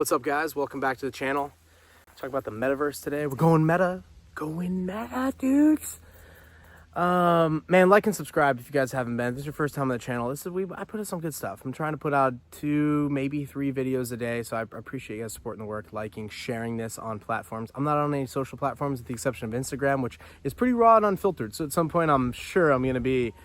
What's up, guys? Welcome back to the channel. Talk about the metaverse today. We're going meta, dudes. Man, like and subscribe if you guys haven't been. If this is your first time on the channel. I put out some good stuff. I'm trying to put out 2, maybe 3 videos a day. So I appreciate you guys supporting the work, liking, sharing this on platforms. I'm not on any social platforms with the exception of Instagram, which is pretty raw and unfiltered. So at some point, I'm sure I'm going to be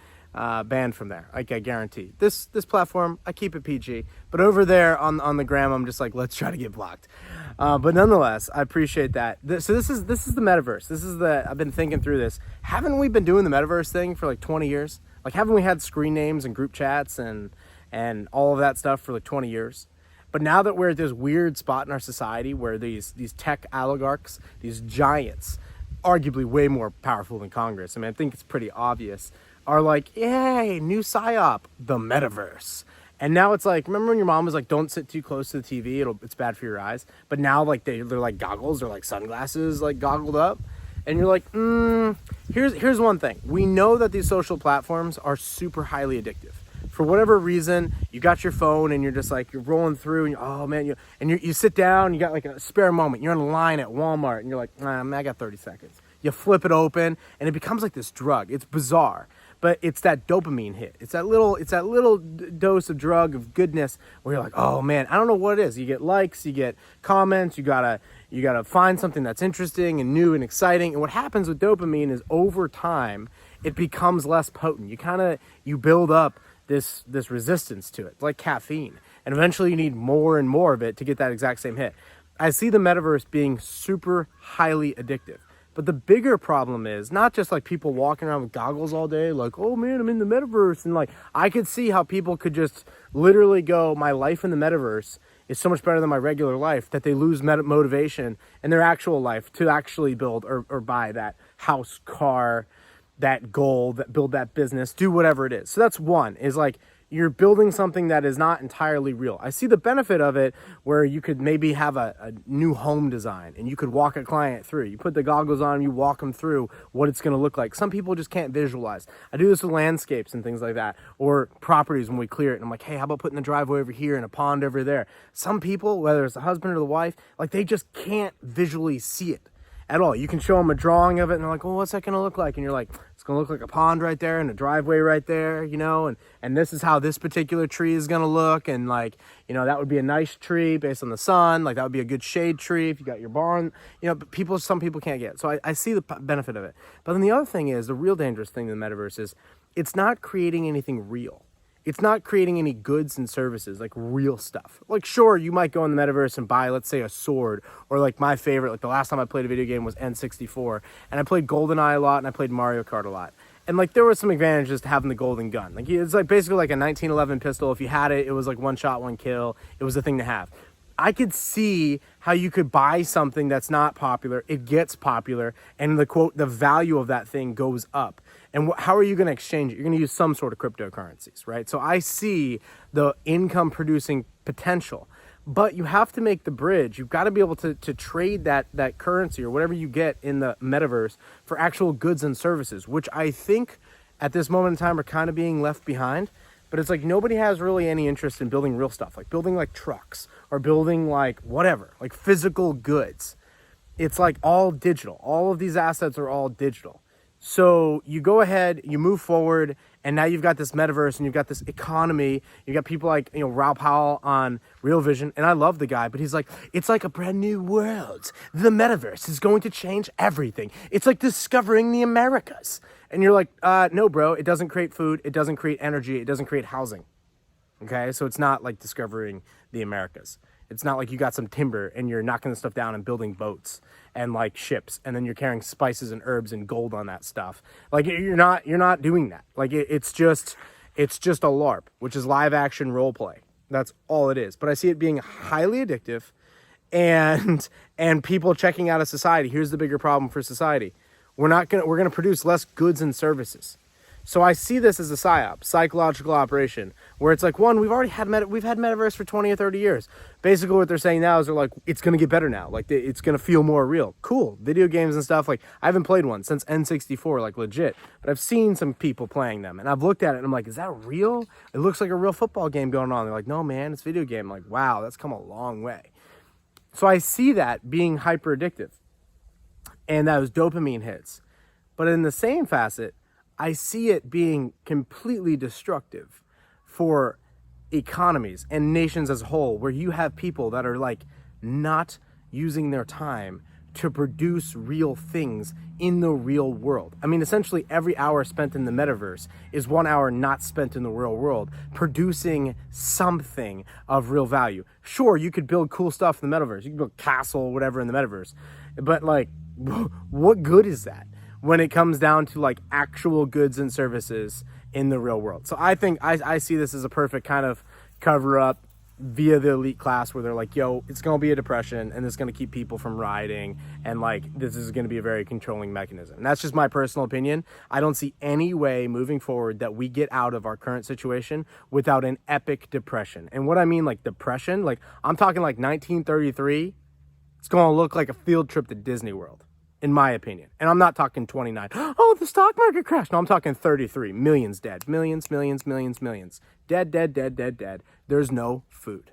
banned from there. Like, I guarantee. This platform, I keep it PG, but over there on the gram, I'm just like, let's try to get blocked. But nonetheless, I appreciate that. So this is the metaverse. I've been thinking through this. Haven't we been doing the metaverse thing for like 20 years? Like, haven't we had screen names and group chats and all of that stuff for like 20 years? But now that we're at this weird spot in our society where these tech oligarchs, these giants, arguably way more powerful than Congress, I mean, I think it's pretty obvious, are like, yay, new psyop, the metaverse. And now it's like, remember when your mom was like, don't sit too close to the TV, it's bad for your eyes. But now like they're like goggles, they're like sunglasses, like goggled up. And you're like, here's one thing. We know that these social platforms are super highly addictive. For whatever reason, you got your phone and you're just like, you're rolling through and oh man, you sit down, you got like a spare moment. You're in a line at Walmart and you're like, I got 30 seconds. You flip it open and it becomes like this drug. It's bizarre. But it's that dopamine hit. It's that little dose of drug of goodness where you're like, oh man, I don't know what it is. You get likes, you get comments, you gotta find something that's interesting and new and exciting. And what happens with dopamine is over time, it becomes less potent. You build up this resistance to it. It's like caffeine. And eventually you need more and more of it to get that exact same hit. I see the metaverse being super highly addictive. But the bigger problem is not just like people walking around with goggles all day, like, oh man, I'm in the metaverse. And like, I could see how people could just literally go, my life in the metaverse is so much better than my regular life, that they lose motivation in their actual life to actually build or buy that house, car, that goal, that build that business, do whatever it is. So that's one, is like, you're building something that is not entirely real. I see the benefit of it where you could maybe have a new home design and you could walk a client through. You put the goggles on, you walk them through what it's going to look like. Some people just can't visualize. I do this with landscapes and things like that, or properties when we clear it. And I'm like, hey, how about putting the driveway over here and a pond over there? Some people, whether it's the husband or the wife, like they just can't visually see it at all. You can show them a drawing of it and they're like, oh, what's that going to look like? And you're like, it's going to look like a pond right there and a driveway right there, and this is how this particular tree is going to look. And like, that would be a nice tree based on the sun. Like that would be a good shade tree if you got your barn, but some people can't get it. So I see the benefit of it. But then the other thing is, the real dangerous thing in the metaverse is it's not creating anything real. It's not creating any goods and services, like real stuff. Like, sure, you might go in the metaverse and buy, let's say, a sword, or like my favorite, like the last time I played a video game was N64, and I played GoldenEye a lot, and I played Mario Kart a lot. And like, there were some advantages to having the golden gun. Like, it's like basically like a 1911 pistol. If you had it, it was like one shot, one kill. It was a thing to have. I could see how you could buy something that's not popular, it gets popular, and the value of that thing goes up. And how are you going to exchange it? You're going to use some sort of cryptocurrencies, right? So I see the income producing potential, but you have to make the bridge. You've got to be able to trade that currency or whatever you get in the metaverse for actual goods and services, which I think at this moment in time are kind of being left behind. But it's like nobody has really any interest in building real stuff, like building like trucks or building like whatever, like physical goods. It's like all digital. All of these assets are all digital. So you go ahead, you move forward, and now you've got this metaverse and you've got this economy. You got people like, Raoul Powell on Real Vision, and I love the guy, but he's like, it's like a brand new world. The metaverse is going to change everything. It's like discovering the Americas. And you're like, no, bro, it doesn't create food. It doesn't create energy. It doesn't create housing. Okay, so it's not like discovering the Americas. It's not like you got some timber and you're knocking the stuff down and building boats and like ships, and then you're carrying spices and herbs and gold on that stuff. Like you're not doing that. Like it's just a LARP, which is live action role play. That's all it is. But I see it being highly addictive, and people checking out of society. Here's the bigger problem for society. We're gonna produce less goods and services. So I see this as a PSYOP, psychological operation, where it's like, one, we've had metaverse for 20 or 30 years. Basically what they're saying now is they're like, it's going to get better now. Like it's going to feel more real. Cool. Video games and stuff. Like I haven't played one since N64, like legit, but I've seen some people playing them and I've looked at it and I'm like, is that real? It looks like a real football game going on. They're like, no, man, it's video game. I'm like, wow, that's come a long way. So I see that being hyper addictive, and those dopamine hits. But in the same facet, I see it being completely destructive for economies and nations as a whole, where you have people that are like not using their time to produce real things in the real world. I mean, essentially every hour spent in the metaverse is 1 hour not spent in the real world, producing something of real value. Sure, you could build cool stuff in the metaverse. You can build a castle, whatever in the metaverse. But like, what good is that when it comes down to like actual goods and services in the real world? So I think I see this as a perfect kind of cover up via the elite class, where they're like, yo, it's going to be a depression and it's going to keep people from rioting, and like this is going to be a very controlling mechanism. And that's just my personal opinion. I don't see any way moving forward that we get out of our current situation without an epic depression. And what I mean, like depression, like I'm talking like 1933, it's going to look like a field trip to Disney World, in my opinion. And I'm not talking 29. Oh, the stock market crashed. No, I'm talking 33. Millions dead. Millions. Dead. There's no food.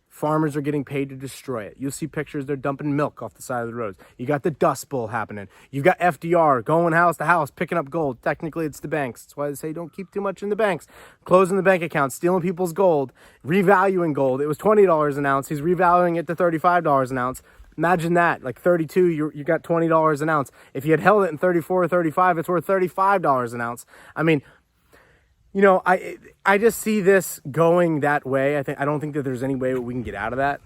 Farmers are getting paid to destroy it. You'll see pictures, they're dumping milk off the side of the roads. You got the Dust Bowl happening. You got FDR going house to house, picking up gold. Technically, it's the banks. That's why they say don't keep too much in the banks. Closing the bank accounts, stealing people's gold, revaluing gold. It was $20 an ounce. He's revaluing it to $35 an ounce. Imagine that, like 32, you got $20 an ounce. If you had held it in 34 or 35, it's worth $35 an ounce. I mean, you know, I just see this going that way. I don't think that there's any way we can get out of that.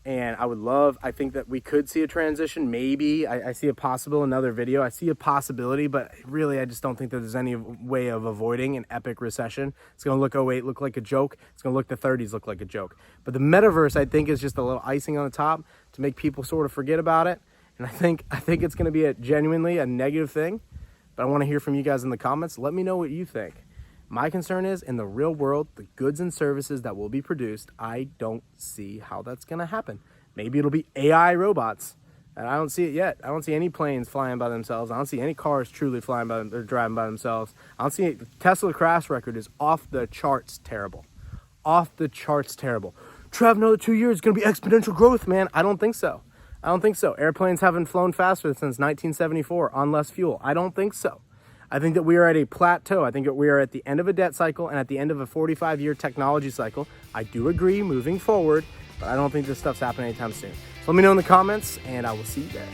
And I think that we could see a transition. Maybe I see a possible, another video. I see a possibility, but really I just don't think that there's any way of avoiding an epic recession. It's going to look 08 look like a joke. It's going to look the 30s look like a joke. But the metaverse, I think, is just a little icing on the top to make people sort of forget about it. And I think it's going to be genuinely a negative thing. But I want to hear from you guys in the comments. Let me know what you think. My concern is, in the real world, the goods and services that will be produced, I don't see how that's going to happen. Maybe it'll be AI robots, and I don't see it yet. I don't see any planes flying by themselves. I don't see any cars truly driving by themselves. I don't see it. Tesla crash record is off the charts terrible. Off the charts terrible. Trav, another 2 years is going to be exponential growth, man. I don't think so. Airplanes haven't flown faster since 1974 on less fuel. I don't think so. I think that we are at a plateau. I think that we are at the end of a debt cycle and at the end of a 45-year technology cycle. I do agree moving forward, but I don't think this stuff's happening anytime soon. So let me know in the comments, and I will see you there.